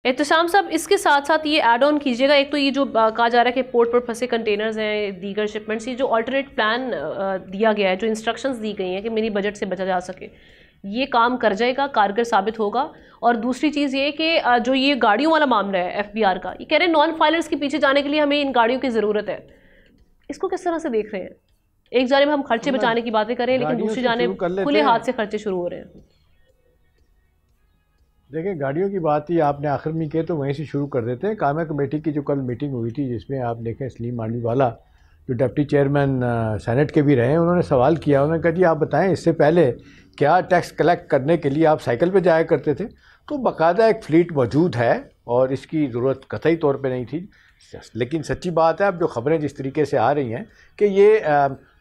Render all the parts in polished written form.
एहतशाम साहब, इसके साथ साथ ये ऐड ऑन कीजिएगा, एक तो ये जो कहा जा रहा है कि पोर्ट पर फंसे कंटेनर्स हैं, दीगर शिपमेंट्स, ये जो अल्टरनेट प्लान दिया गया है, जो इंस्ट्रक्शंस दी गई हैं कि मिनी बजट से बचा जा सके, ये काम कर जाएगा, कारगर साबित होगा? और दूसरी चीज़ ये कि जो ये गाड़ियों वाला मामला है FBR का, ये कह रहे हैं नॉन फाइलर्स के पीछे जाने के लिए हमें इन गाड़ियों की ज़रूरत है, इसको किस तरह से देख रहे हैं? एक जानिब हम खर्चे बचाने की बातें करें, लेकिन दूसरी जानिब खुले हाथ से खर्चे शुरू हो रहे हैं। देखिए, गाड़ियों की बात ही आपने आखिर में की तो वहीं से शुरू कर देते हैं। कायमा कमेटी की जो कल मीटिंग हुई थी, जिसमें आप देखें सलीम मांडीवाला जो डिप्टी चेयरमैन सेनेट के भी रहे हैं, उन्होंने सवाल किया। उन्होंने कहा जी आप बताएं, इससे पहले क्या टैक्स कलेक्ट करने के लिए आप साइकिल पे जाया करते थे? तो बाकायदा एक फ्लीट मौजूद है और इसकी ज़रूरत कतई तौर पे नहीं थी। लेकिन सच्ची बात है, अब जो ख़बरें जिस तरीके से आ रही हैं कि ये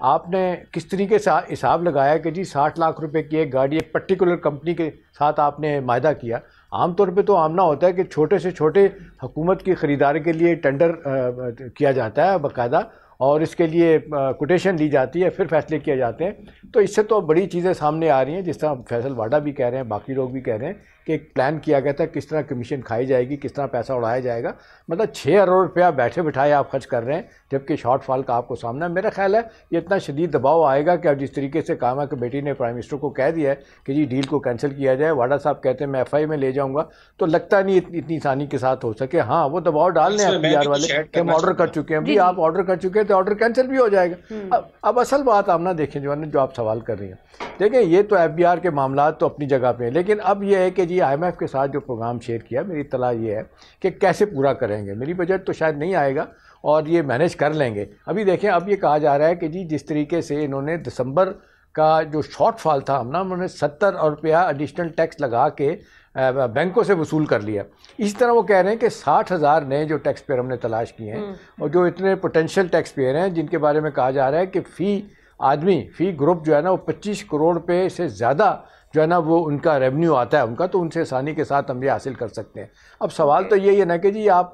आपने किस तरीके से हिसाब लगाया कि जी 60 लाख रुपए की एक गाड़ी एक पर्टिकुलर कंपनी के साथ आपने मायदा किया। आम तौर पे तो आमना होता है कि छोटे से छोटे हुकूमत की ख़रीदारी के लिए टेंडर किया जाता है बाकायदा, और इसके लिए कोटेशन ली जाती है, फिर फैसले किए जाते हैं। तो इससे तो बड़ी चीज़ें सामने आ रही हैं, जिस तरह फैसल वाडा भी कह रहे हैं, बाकी लोग भी कह रहे हैं कि एक प्लान किया गया था किस तरह कमीशन खाई जाएगी, किस तरह पैसा उड़ाया जाएगा। मतलब 6 अरब रुपया बैठे बिठाए आप खर्च कर रहे हैं, जबकि शॉर्टफॉल का आपको सामना। मेरा ख्याल है ये इतना शदीद दबाव आएगा कि अब जिस तरीके से कामा की बेटी ने प्राइम मिनिस्टर को कह दिया है कि जी डील को कैंसिल किया जाए, वाडा साहब कहते हैं मैं FI में ले जाऊँगा, तो लगता नहीं इतनी आसानी के साथ हो सके। हाँ, वो दबाव डाल लें FBR वाले कि हम ऑर्डर कर चुके हैं। भाई आप ऑर्डर कर चुके हैं तो ऑर्डर कैंसिल भी हो जाएगा। अब असल बात आप ना देखें जो आप सवाल कर रही हैं, देखिए ये तो FBR के मामला तो अपनी जगह पे हैं, लेकिन अब ये है कि जी IMF के साथ जो प्रोग्राम शेयर किया, मेरी इत्तला ये है कि कैसे पूरा करेंगे। मेरी बजट तो शायद नहीं आएगा और ये मैनेज कर लेंगे। अभी देखें, अब ये कहा जा रहा है कि जी जिस तरीके से इन्होंने दिसंबर का जो शॉर्टफॉल था हमना, उन्होंने 70 अरब रुपया एडिशनल टैक्स लगा के बैंकों से वसूल कर लिया। इसी तरह वो कह रहे हैं कि 60,000 नए जो टैक्स पेयर हमने तलाश किए हैं और जो इतने पोटेंशियल टैक्स पेयर हैं, जिनके बारे में कहा जा रहा है कि फ़ी आदमी, फ़ी ग्रुप जो है ना, वो 25 करोड़ रुपये से ज़्यादा जो है ना वो उनका रेवेन्यू आता है उनका, तो उनसे आसानी के साथ हम ये हासिल कर सकते हैं। अब सवाल तो यही है ना कि जी आप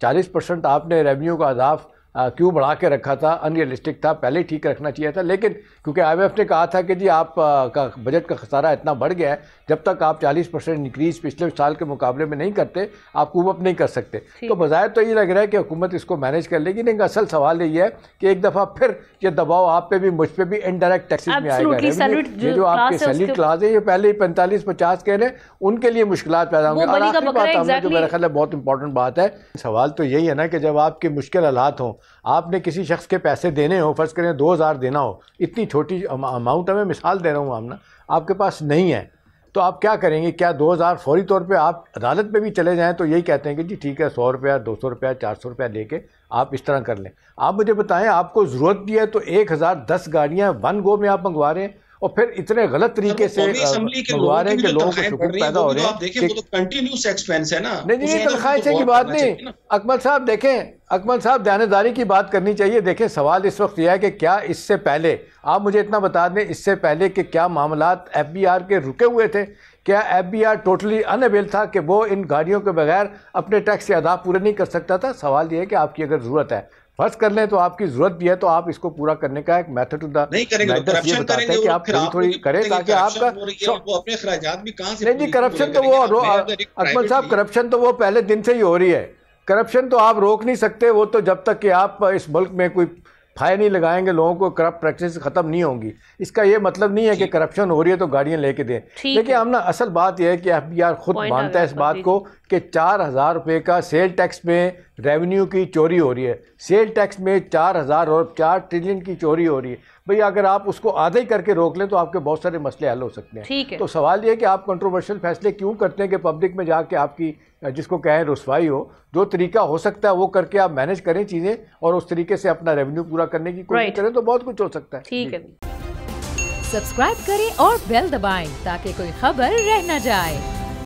40% आपने रेवेन्यू का अदाफ क्यों बढ़ा के रखा था? अनरियलिस्टिक था, पहले ही ठीक रखना चाहिए था। लेकिन क्योंकि IMF ने कहा था कि जी आप का बजट का खसारा इतना बढ़ गया है, जब तक आप 40% इंक्रीज़ पिछले साल के मुकाबले में नहीं करते, आप कूप अप नहीं कर सकते। तो बज़ाहिर तो ये लग रहा है कि हुकूमत इसको मैनेज कर लेगी, लेकिन असल सवाल यही है कि एक दफ़ा फिर ये दबाव आप पे भी, मुझ पे भी इनडायरेक्ट टैक्सेस में आएगा। ये जो आपके सैलरी क्लास है, ये पहले ही 45-50 कह रहे हैं, उनके लिए मुश्किलात पैदा होंगे। और आखिरी बात हमने जो मेरा ख्याल है बहुत इंपॉर्टेंट बात है, सवाल तो यही है ना कि जब आपके मुश्किल हालात हों, आपने किसी शख्स के पैसे देने हो, फ़र्ज़ करें 2000 देना हो, इतनी छोटी अमाउंट है, मैं मिसाल दे रहा हूँ आमना, आपके पास नहीं है, तो आप क्या करेंगे? क्या 2000 फौरी तौर पे आप अदालत में भी चले जाएं तो यही कहते हैं कि जी ठीक है 100 रुपया, 200 रुपया, 400 रुपया लेके आप इस तरह कर लें। आप मुझे बताएं, आपको ज़रूरत भी है तो 1010 गाड़ियाँ वन गो में आप मंगवा रहे हैं और फिर इतने गलत तरीके से मंगवा रहे हैं कि लोगों को शकूक पैदा हो रहे हैं। कंटिन्यूस एक्सपेंस है ना। नहीं, तनख्वाह की बात नहीं। अकमल साहब देखें, अकमल साहब ध्यानदारी की बात करनी चाहिए। देखें, सवाल इस वक्त यह है कि क्या इससे पहले, आप मुझे इतना बता दें, इससे पहले कि क्या मामलात FBR के रुके हुए थे? क्या FBR टोटली अनअवेल था कि वो इन गाड़ियों के बगैर अपने टैक्स के अदा पूरे नहीं कर सकता था? सवाल ये है कि आपकी अगर ज़रूरत है, फर्ज कर लें तो आपकी जरूरत भी है, तो आप इसको पूरा करने का एक मेथड टू द नहीं करेंगे, तो ये बताते हैं कि आप थोड़ी करें ताकि आपका वो अपने खर्चात भी कहां से। नहीं जी, करप्शन तो वो अकमल साहब, करप्शन तो वो पहले दिन से ही हो रही है। करप्शन तो आप रोक नहीं सकते, वो तो जब तक कि आप इस मुल्क में कोई फायर नहीं लगाएंगे, लोगों को करप्ट प्रैक्टिस खत्म नहीं होंगी। इसका ये मतलब नहीं है कि करप्शन हो रही है तो गाड़ियां लेके दें। देखिए, हम ना असल बात यह है कि FBR खुद मानता है इस बात को कि 4000 रुपये का सेल टैक्स में रेवेन्यू की चोरी हो रही है। सेल टैक्स में 4000 और 4 ट्रिलियन की चोरी हो रही है। भाई अगर आप उसको आधे ही करके रोक लें तो आपके बहुत सारे मसले हल हो सकते हैं। तो सवाल ये है कि आप कंट्रोवर्शियल फैसले क्यों करते हैं कि पब्लिक में जाके आपकी जिसको कहें रुसवाई हो। जो तरीका हो सकता है वो करके आप मैनेज करें चीज़ें और उस तरीके से अपना रेवेन्यू पूरा करने की कोशिश करें तो बहुत कुछ हो सकता है। ठीक है, सब्सक्राइब करें और बेल दबाएं ताकि कोई खबर रह न जाए।